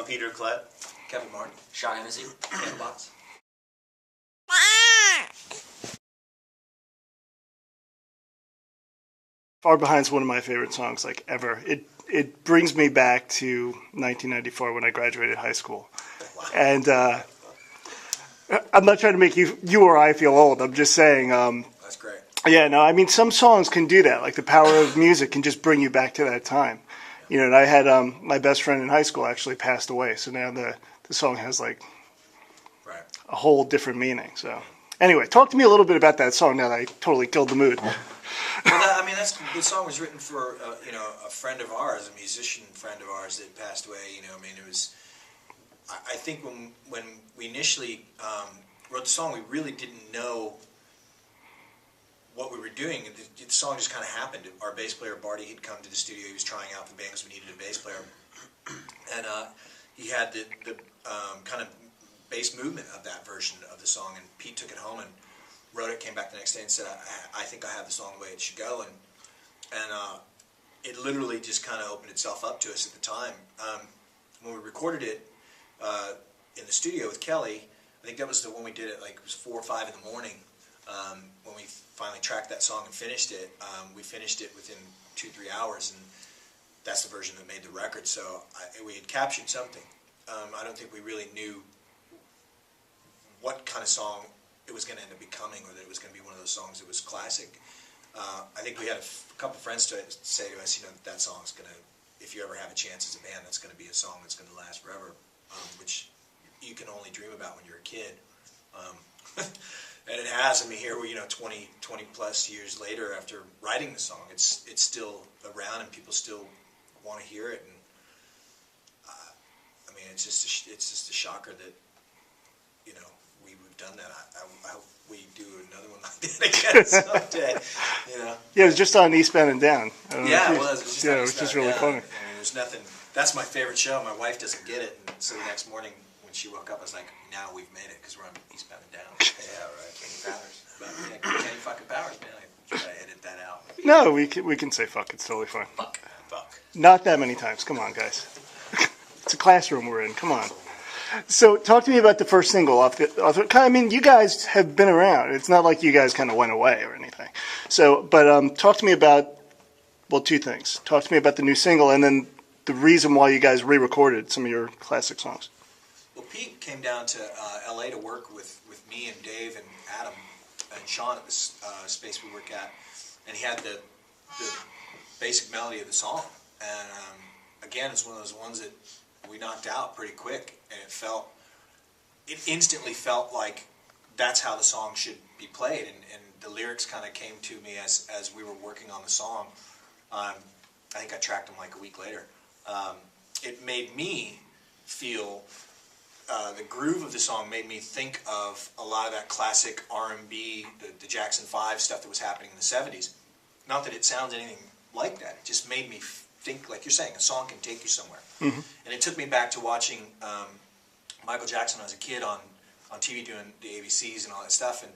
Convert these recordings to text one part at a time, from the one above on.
Peter Klett. Kevin Martin. Sean Hennessy. Candlebox. Far Behind's one of my favorite songs, like, ever. It brings me back to 1994 when I graduated high school. And I'm not trying to make you or I feel old. I'm just saying. That's great. Yeah, no, I mean, some songs can do that. Like, the power of music can just bring you back to that time. You know, and I had my best friend in high school actually passed away, so now the song has, like, a whole different meaning. So, anyway, talk to me a little bit about that song now that I totally killed the mood. Well, the song was written for a friend of ours, a musician friend of ours that passed away. It was. I think when we initially wrote the song, we really didn't know what we were doing. The song just kind of happened. Our bass player Barty had come to the studio. He was trying out the band because we needed a bass player, and he had the kind of bass movement of that version of the song. And Pete took it home and wrote it. Came back the next day and said, "I think I have the song the way it should go." And it literally just kind of opened itself up to us at the time. When we recorded it in the studio with Kelly, I think that was the one we did it, like, it was 4 or 5 in the morning. When we finally tracked that song and finished it, we finished it within 2-3 hours, and that's the version that made the record. So we had captured something. I don't think we really knew what kind of song it was going to end up becoming, or that it was going to be one of those songs that was classic. I think we had a couple friends to say to us, that song's going to, if you ever have a chance as a band, that's going to be a song that's going to last forever, which you can only dream about when you're a kid. And it has. I mean, here we 20 plus years later after writing the song, it's still around and people still want to hear it. And I mean, it's just a shocker that we've done that. I hope we do another one like that again someday. Yeah, it was just on Eastbound and Down. Yeah, it was. It was just really funny. I mean, there's nothing. That's my favorite show. My wife doesn't get it, and so the next morning when she woke up, I was like, "Now we've made it because we're on Eastbound and Down." Yeah, right. Kenny Powers. But yeah, Kenny fucking Powers, man. I try to edit that out. No, we can say fuck. It's totally fine. Fuck. Not that many times. Come on, guys. It's a classroom we're in. Come on. So, talk to me about the first single off the. I mean, you guys have been around. It's not like you guys kind of went away or anything. So, but talk to me about, well, two things. Talk to me about the new single, and then the reason why you guys re-recorded some of your classic songs. Well, Pete came down to L.A. to work with me and Dave and Adam and Sean at this space we work at, and he had the basic melody of the song. And again, it's one of those ones that we knocked out pretty quick, and it instantly felt like that's how the song should be played, and the lyrics kind of came to me as we were working on the song. I think I tracked them like a week later. It made me feel, the groove of the song made me think of a lot of that classic R&B, the Jackson 5 stuff that was happening in the 70s. Not that it sounds anything like that, it just made me think, like you're saying, a song can take you somewhere. Mm-hmm. And it took me back to watching Michael Jackson when I was a kid on TV doing the ABCs and all that stuff, and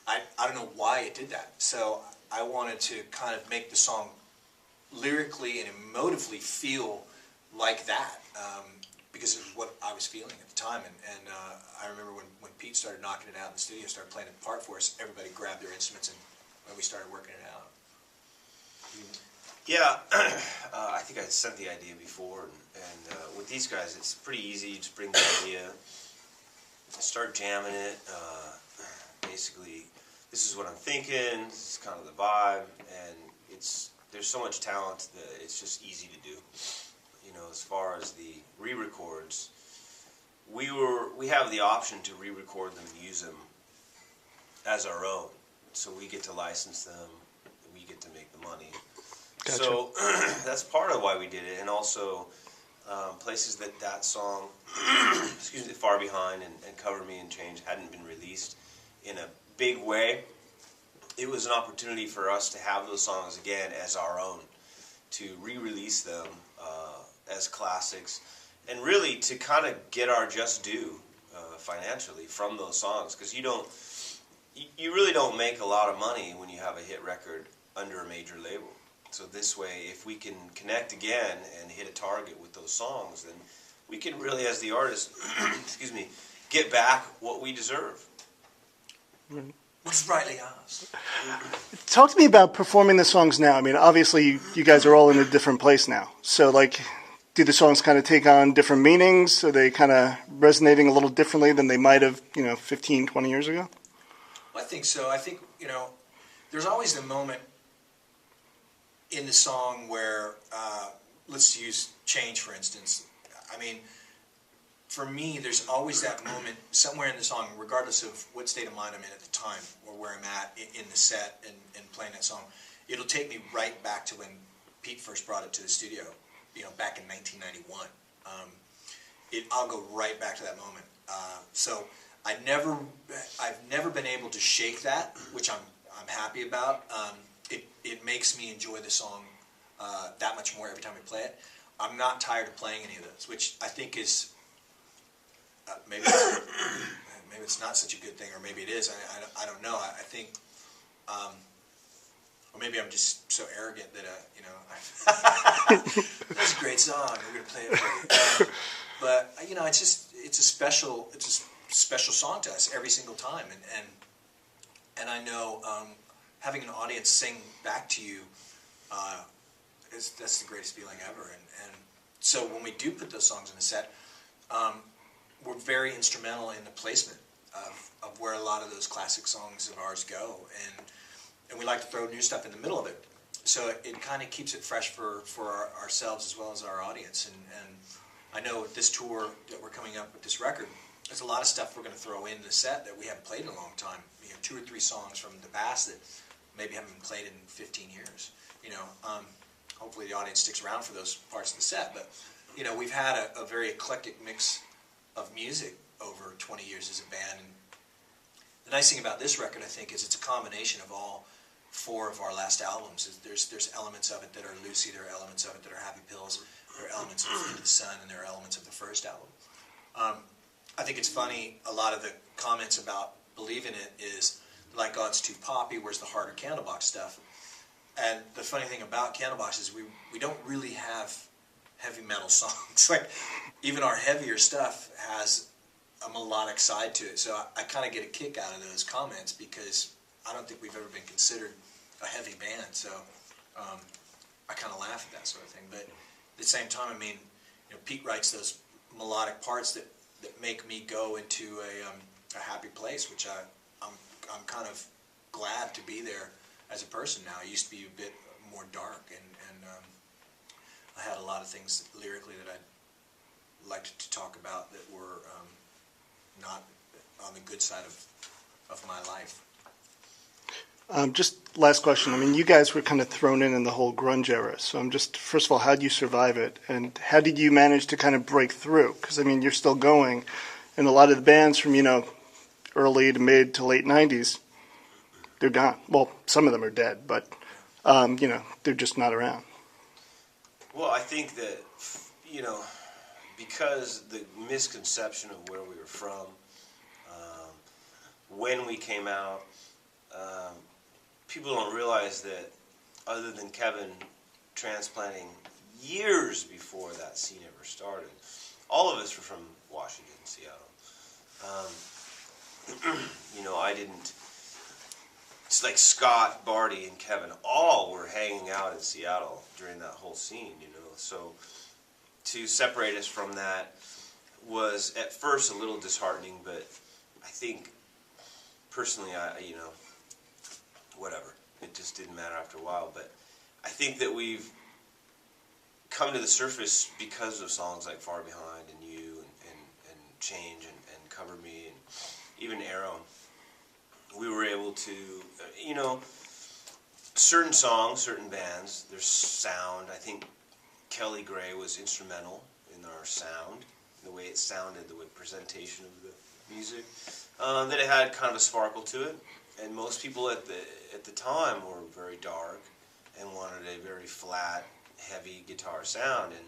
I don't know why it did that. So I wanted to kind of make the song lyrically and emotively feel like that, because it was what I was feeling at the time. And I remember when Pete started knocking it out in the studio, started playing the part for us, everybody grabbed their instruments and we started working it out. Yeah, I think I sent the idea before, and with these guys, it's pretty easy. You just bring the idea, start jamming it. Basically, this is what I'm thinking. This is kind of the vibe, and there's so much talent that it's just easy to do. As far as the re-records, we have the option to re-record them and use them as our own, so we get to license them, we get to make the money. Gotcha. So that's part of why we did it, and also places that song, excuse me, Far Behind and Cover Me and Change hadn't been released in a big way. It was an opportunity for us to have those songs again as our own, to re-release them as classics, and really to kind of get our just due financially from those songs, because you really don't make a lot of money when you have a hit record under a major label. So this way, if we can connect again and hit a target with those songs, then we can really, as the artist, excuse me, get back what we deserve. Which is rightly ours. Talk to me about performing the songs now. I mean, obviously, you guys are all in a different place now. So, like, do the songs kind of take on different meanings? Are they kind of resonating a little differently than they might have, 15, 20 years ago? Well, I think so. I think, there's always the moment in the song where, let's use Change, for instance. I mean, for me, there's always that moment somewhere in the song, regardless of what state of mind I'm in at the time or where I'm at in the set and playing that song. It'll take me right back to when Pete first brought it to the studio, back in 1991. I'll go right back to that moment. So I've never been able to shake that, which I'm happy about. It makes me enjoy the song that much more every time I play it. I'm not tired of playing any of those, which I think is maybe it's not such a good thing, or maybe it is. I don't know. I think, or maybe I'm just so arrogant that that's a great song. We're gonna play it for you. But it's a special song to us every single time, and I know having an audience sing back to you that's the greatest feeling ever. And so when we do put those songs in the set, we're very instrumental in the placement of where a lot of those classic songs of ours go, and we like to throw new stuff in the middle of it. So it kind of keeps it fresh for ourselves as well as our audience. And I know with this tour that we're coming up with this record, there's a lot of stuff we're going to throw in the set that we haven't played in a long time. 2 or 3 songs from the past that maybe haven't been played in 15 years. Hopefully the audience sticks around for those parts of the set. But we've had a very eclectic mix of music over 20 years as a band. And the nice thing about this record, I think, is it's a combination of all 4 of our last albums. There's elements of it that are Lucy, there are elements of it that are Happy Pills, there are elements of Into the Sun, and there are elements of the first album. I think it's funny, a lot of the comments about Believe in It is like, oh, it's too poppy, where's the harder Candlebox stuff? And the funny thing about Candlebox is we don't really have heavy metal songs. Like, even our heavier stuff has a melodic side to it. So I kind of get a kick out of those comments because I don't think we've ever been considered a heavy band. So I kind of laugh at that sort of thing. But at the same time, I mean, Pete writes those melodic parts that make me go into a happy place, which I'm kind of glad to be there as a person now. I used to be a bit more dark, and I had a lot of things lyrically that I'd liked to talk about that were not on the good side of my life. Just last question. I mean, you guys were kind of thrown in the whole grunge era. So I'm just, first of all, how did you survive it? And how did you manage to kind of break through? Because, I mean, you're still going. And a lot of the bands from, early to mid to late 90s, they're gone. Well, some of them are dead, but, they're just not around. Well, I think that, because the misconception of where we were from, when we came out, people don't realize that other than Kevin transplanting years before that scene ever started, all of us were from Washington, Seattle. I didn't. It's like Scott, Barty, and Kevin all were hanging out in Seattle during that whole scene, So to separate us from that was at first a little disheartening, but I think personally, whatever. It just didn't matter after a while. But I think that we've come to the surface because of songs like Far Behind and You and Change and Cover Me and even Arrow. We were able to, certain songs, certain bands, their sound. I think Kelly Gray was instrumental in our sound, the way it sounded, the way presentation of the music. That it had kind of a sparkle to it. And most people at the time were very dark and wanted a very flat, heavy guitar sound. And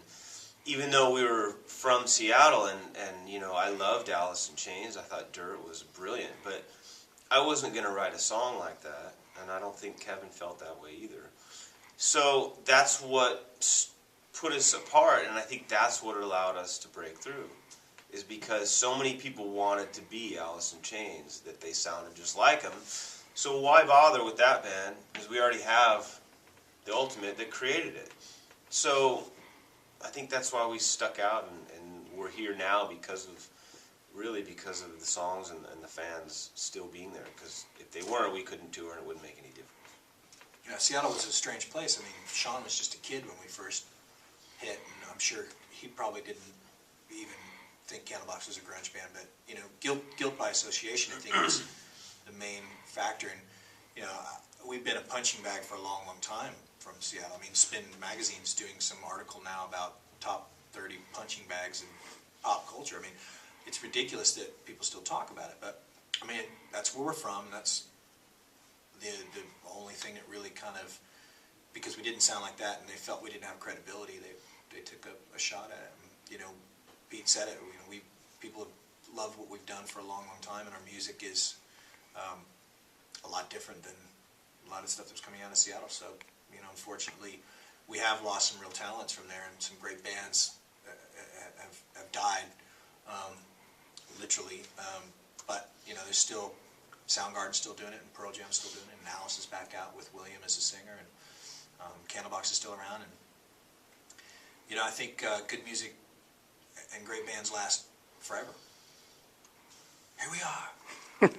even though we were from Seattle and I loved Alice in Chains, I thought Dirt was brilliant, but I wasn't going to write a song like that, and I don't think Kevin felt that way either. So that's what put us apart, and I think that's what allowed us to break through, is because so many people wanted to be Alice in Chains that they sounded just like them. So why bother with that band? Because we already have the Ultimate that created it. So I think that's why we stuck out, and we're here now because of the songs and the fans still being there. Because if they weren't, we couldn't tour, and it wouldn't make any difference. Yeah, Seattle was a strange place. I mean, Sean was just a kid when we first hit, and I'm sure he probably didn't even think Candlebox was a grunge band, but, you know, guilt by association, I think, was the main factor. And, you know, we've been a punching bag for a long, long time from Seattle. I mean, Spin Magazine's doing some article now about top 30 punching bags in pop culture. I mean, it's ridiculous that people still talk about it, but, I mean, that's where we're from. That's the only thing that really kind of, because we didn't sound like that and they felt we didn't have credibility, they took a shot at it. And, you know, Pete said it, you know, people have loved what we've done for a long, long time, and our music is a lot different than a lot of stuff that's coming out of Seattle. So, you know, unfortunately, we have lost some real talents from there, and some great bands have died, literally. But, you know, there's still, Soundgarden's still doing it, and Pearl Jam's still doing it, and Alice is back out with William as a singer, and Candlebox is still around. And, you know, I think good music and great bands last forever. Here we are.